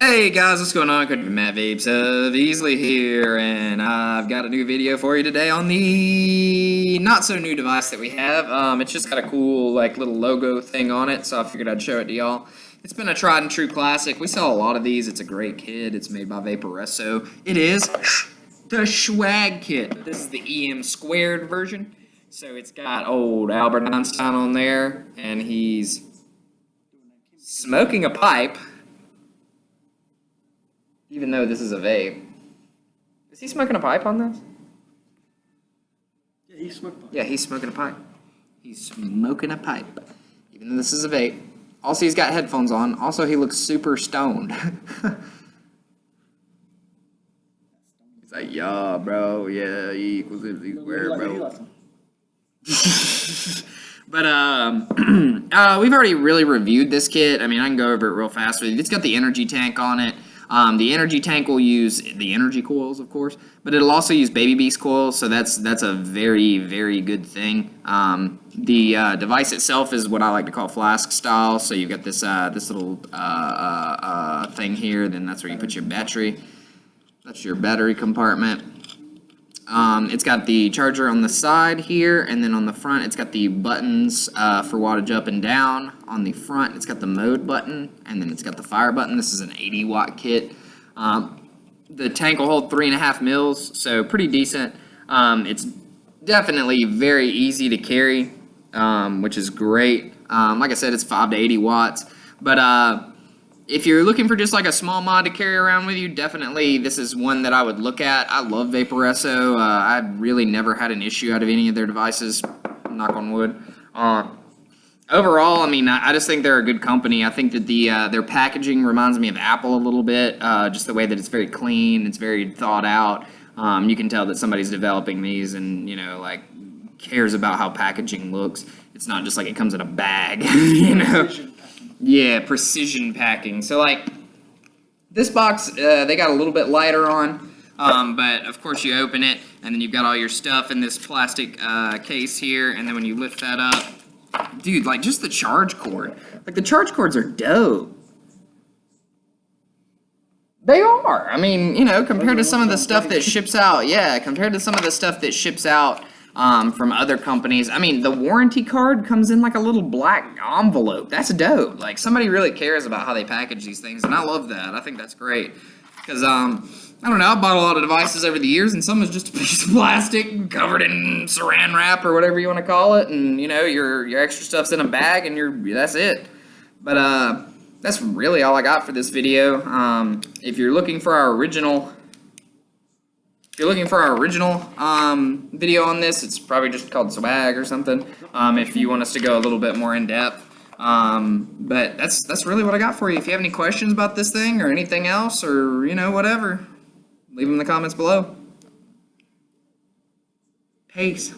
Hey guys, what's going on? Matt Vapes of Easily here, and I've got a new video for you today on the not so new device that we have. It's just got a cool like little logo thing on it, so I figured I'd show it to y'all. It's been a tried and true classic. We sell a lot of these. It's a great kit. It's made by Vaporesso. It is the Swag Kit. This is the EM squared version. So it's got old Albert Einstein on there, and he's smoking a pipe. Even though this is a vape. Is he smoking a pipe on this? Yeah, he's smoking a pipe. Yeah, he's smoking a pipe. He's smoking a pipe. Even though this is a vape. Also, he's got headphones on. Also, he looks super stoned. He's like, yeah, bro. Yeah, E equals MC squared, bro. But, we've already really reviewed this kit. I mean, I can go over it real fast with you. It's got the energy tank on it. The energy tank will use the energy coils, of course, but it'll also use Baby Beast coils, so that's a very, very good thing. The device itself is what I like to call flask style, so you've got this little thing here, then that's where you put your battery. That's your battery compartment. It's got the charger on the side here, and then on the front it's got the buttons for wattage up and down. On the front it's got the mode button, and then it's got the fire button. This is an 80-watt kit. The tank will hold 3.5 mils, so pretty decent. It's definitely very easy to carry, which is great. Like I said, it's 5 to 80 watts, but if you're looking for just like a small mod to carry around with you, definitely this is one that I would look at. I love Vaporesso. I've really never had an issue out of any of their devices, knock on wood. Overall, I mean, I just think they're a good company. I think that their packaging reminds me of Apple a little bit, just the way that it's very clean, it's very thought out. You can tell that somebody's developing these and, you know, like cares about how packaging looks. It's not just like it comes in a bag, you know. Yeah, precision packing. So like this box, they got a little bit lighter on, but of course you open it and then you've got all your stuff in this plastic case here, and then when you lift that up, dude, like just the charge cord. Like the charge cords are dope. They are. I mean, you know, compared to some of the stuff that ships out, yeah, compared to some of the stuff that ships out from other companies. I mean, the warranty card comes in like a little black envelope. That's dope. Like, somebody really cares about how they package these things, and I love that. I think that's great. Because, I don't know, I bought a lot of devices over the years, and some is just a piece of plastic covered in saran wrap or whatever you want to call it, and, you know, your extra stuff's in a bag, and that's it. But, that's really all I got for this video. If you're looking for our original... video on this, it's probably just called Swag or something, if you want us to go a little bit more in depth. But that's really what I got for you. If you have any questions about this thing or anything else, or, you know, whatever, leave them in the comments below. Peace.